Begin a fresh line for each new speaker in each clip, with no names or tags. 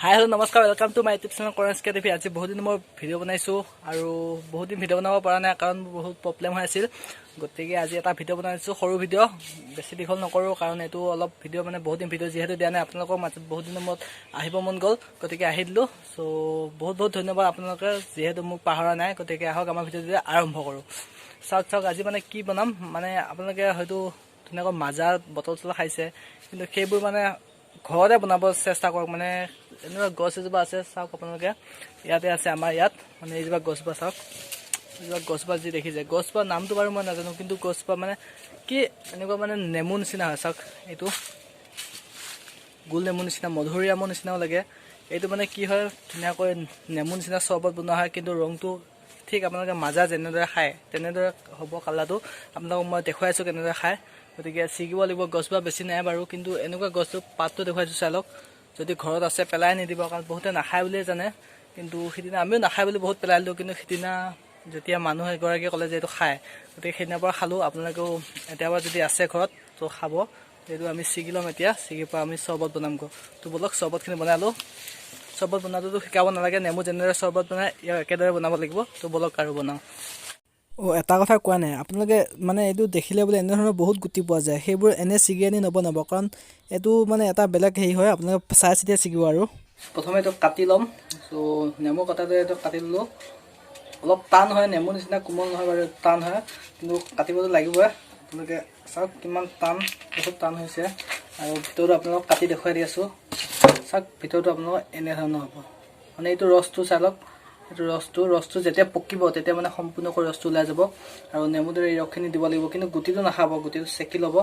Hi hello' নমস্কাৰ welcome to my YouTube channel Karan TV। আজি বহুত দিন মই ভিডিঅ' বনাইছোঁ আৰু বহুত দিন ভিডিঅ' বনাব পৰা নাই কাৰণ বহুত প্ৰব্লেম হৈ আছিল। গতিকে আজি এটা ভিডিঅ' বনাইছোঁ, সৰু ভিডিঅ', বেছি দীঘল নকৰোঁ কাৰণ এইটো অলপ ভিডিঅ' মানে বহুত দিন ভিডিঅ' যিহেতু দিয়া নাই, আপোনালোকৰ মাজত বহুত দিনৰ মূৰত আহিব মন গ'ল, গতিকে আহি দিলোঁ। চ' বহুত ধন্যবাদ আপোনালোকে যিহেতু মোক পাহৰা নাই। গতিকে আহক আমাৰ ভিডিঅ'টো আৰম্ভ কৰোঁ। চাওক আজি মানে কি বনাম, মানে আপোনালোকে হয়তো ধুনীয়াকৈ মাজা বটল চটল খাইছে, কিন্তু সেইবোৰ মানে ঘৰতে বনাব চেষ্টা কৰক। মানে এনেকুৱা গছ এজোপা আছে, চাওক আপোনালোকে ইয়াতে আছে আমাৰ ইয়াত, মানে এইজোপা গছজোপা চাওক, এইজোপা গছজোপা যি দেখিছে, গছজোপা নামটো বাৰু মই নাজানো, কিন্তু গছজোপা মানে কি এনেকুৱা মানে নেমু নিচিনা হয়। চাওক এইটো গোল নেমু নিচিনা, মধুৰিআমৰ নিচিনাও লাগে। এইটো মানে কি হয়, ধুনীয়াকৈ নেমু নিচিনা চৰ্বত বনোৱা হয়, কিন্তু ৰংটো ঠিক আপোনালোকে মাজা যেনেদৰে খায় তেনেদৰে হ'ব। কালাৰটো আপোনালোকক মই দেখুৱাইছোঁ কেনেদৰে খায়। গতিকে ছিগিব লাগিব, গছজোপা বেছি নাই বাৰু, কিন্তু এনেকুৱা গছটো পাতটো দেখুৱাইছোঁ চাই লওক। যদি ঘৰত আছে পেলাই নিদিব, কাৰণ বহুতে নাখায় বুলিয়ে জানে, কিন্তু সিদিনা আমিও নাখায় বুলি বহুত পেলাই দিলোঁ। কিন্তু সিদিনা যেতিয়া মানুহ এগৰাকীয়ে ক'লে যে এইটো খায়, গতিকে সেইদিনাৰ পৰা খালোঁ। আপোনালোকেও এতিয়াৰ পৰা যদি আছে ঘৰত তো খাব। এইটো আমি ছিগি ল'ম, এতিয়া ছিগিৰ পৰা আমি চৰ্বত বনামগৈ। তো ব'লক চৰ্বতখিনি বনাই লওঁ। চৰ্বত বনাটোতো শিকাব নালাগে, নেমু যেনেদৰে চৰ্বত বনায় ইয়াক একেদৰে বনাব লাগিব। তো ব'লক আৰু বনাওঁ। এটা কথা কোৱা নাই, আপোনালোকে মানে এইটো দেখিলে বোলে এনেধৰণৰ বহুত গুটি পোৱা যায়, সেইবোৰ এনে ছিগি আনি নবনাব, কাৰণ এইটো মানে এটা বেলেগ হেৰি হয়। আপোনালোকে চাই চিতিয়ে ছিগিব। আৰু প্ৰথমে এইটো কাটি ল'ম। চ' নেমু কটাটোৱে এইটো কাটি ল'লোঁ। অলপ টান হয়, নেমু নিচিনা কোমল নহয় বাৰু, টান হয়, কিন্তু কাটিবতো লাগিবই। আপোনালোকে চাওক কিমান টান, বহুত টান হৈছে। আৰু ভিতৰটো আপোনালোকক কাটি দেখুৱাই দি আছোঁ। চাওক ভিতৰটো আপোনালোকৰ এনেধৰণৰ হ'ব, মানে এইটো ৰসটো চাই লওক। এইটো ৰসটো যেতিয়া পকিব তেতিয়া মানে সম্পূৰ্ণকৈ ৰসটো ওলাই যাব। আৰু নেমু দৰে এই ৰসখিনি দিব লাগিব, কিন্তু গুটিটো নাখাব, গুটিটো চেকি ল'ব।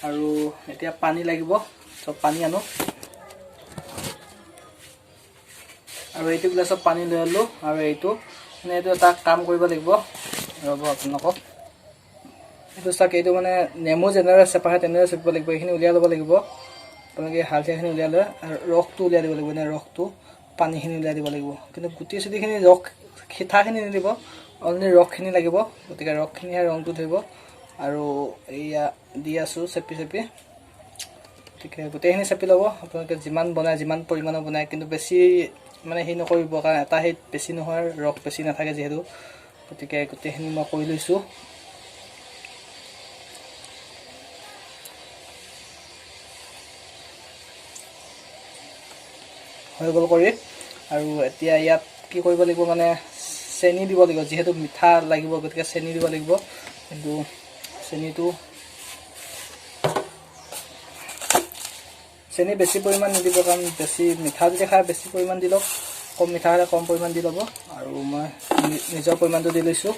আৰু এতিয়া পানী লাগিব, চব পানী আনো। আৰু এইটো গ্লাছত পানী লৈ আনিলোঁ। আৰু এইটো মানে এইটো এটা কাম কৰিব লাগিব, ৰ'ব আপোনালোকক। এইটো চাওক, এইটো মানে নেমু যেনেদৰে চেপা হয় তেনেদৰে চেপিব লাগিব। এইখিনি উলিয়াই ল'ব লাগিব। আপোনালোকে হালধিখিনি উলিয়াই লৈ ৰসটো উলিয়াই দিব লাগিব, নে ৰসটো পানীখিনি উলিয়াই দিব লাগিব। কিন্তু গুটি চুটিখিনি ৰস সিঠাখিনি নিদিব, অনলি ৰসখিনি লাগিব। গতিকে ৰসখিনিহে ৰংটো ধৰিব। আৰু এয়া দি আছোঁ চেপি। গতিকে গোটেইখিনি চেপি ল'ব। আপোনালোকে যিমান বনায়, যিমান পৰিমাণৰ বনায়, কিন্তু বেছি মানে হেৰি নকৰিব, কাৰণ এটা হেৰিত বেছি নহয়, ৰস বেছি নাথাকে যিহেতু। গতিকে গোটেইখিনি মই কৰি লৈছোঁ। হৈ গ'ল কৰি। আৰু এতিয়া ইয়াত কি কৰিব লাগিব, মানে চেনি দিব লাগিব, যিহেতু মিঠা লাগিব, গতিকে চেনি দিব লাগিব। কিন্তু চেনি বেছি পৰিমাণ নিদিব, কাৰণ বেছি মিঠা যদি খায় বেছি পৰিমাণ দি লওক, কম মিঠা হ'লে কম পৰিমাণ দি ল'ব। আৰু মই নিজৰ পৰিমাণটো দি লৈছোঁ।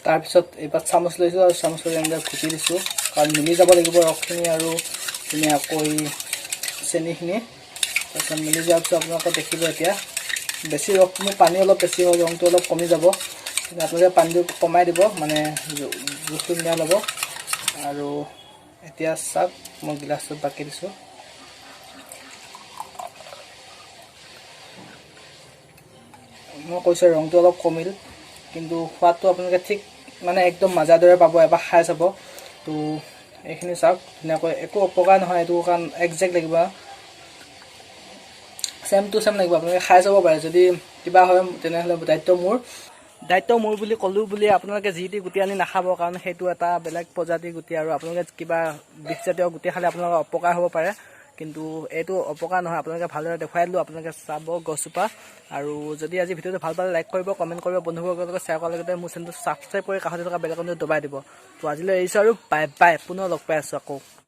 তাৰপিছত এইবাৰ চামুচ লৈছোঁ, আৰু চামুচ লৈ এনেদৰে ঘুটি দিছোঁ, কাৰণ মিলি যাব লাগিব ৰসখিনি আৰু ধুনীয়াকৈ চেনিখিনি। তাৰপিছত মিলি যোৱাৰ পিছত আপোনালোকে দেখিব এতিয়া বেছি ৰসটো, পানী অলপ বেছি হয়, ৰংটো অলপ কমি যাব। কিন্তু আপোনালোকে পানীটো কমাই দিব, মানে জোখটো মিলাই ল'ব। আৰু এতিয়া চাওক, মই গিলাচটোত বাকি দিছোঁ। মই কৈছোঁ ৰংটো অলপ কমিল, কিন্তু সোৱাদটো আপোনালোকে ঠিক মানে একদম মাজাৰ দৰে পাব, এবাৰ খাই চাব। তো এইখিনি চাওক ধুনীয়াকৈ, একো অপকাৰ নহয় এইটো, কাৰণ একজেক্ট লাগিব, চেম টু চেম লাগিব। আপোনালোকে খাই চাব পাৰে, যদি কিবা হয় তেনেহ'লে দায়িত্ব মোৰ বুলি ক'লোঁ বুলি আপোনালোকে যি টি গুটি আনি নাখাব, কাৰণ সেইটো এটা বেলেগ প্ৰজাতিৰ গুটি, আৰু আপোনালোকে কিবা বিষজাতীয় গুটি খালে আপোনালোকৰ অপকাৰ হ'ব পাৰে। কিন্তু এইটো অপকাৰ নহয়, আপোনালোকে ভালদৰে দেখুৱাই দিলোঁ। আপোনালোকে চাব গছজোপা। আৰু যদি আজি ভিডিঅ'টো ভাল পালে লাইক কৰিব, কমেণ্ট কৰিব, বন্ধুবৰ্গৰ লগত শ্বেয়াৰ কৰাৰ লগতে মোৰ চেনেলটো ছাবস্ক্ৰাইব কৰি কাষতে থকা বেল আইকনটো দবাই দিব। তো আজিলৈ এৰিছোঁ আৰু বাই বাই, পুনৰ লগ পাই আছোঁ আকৌ।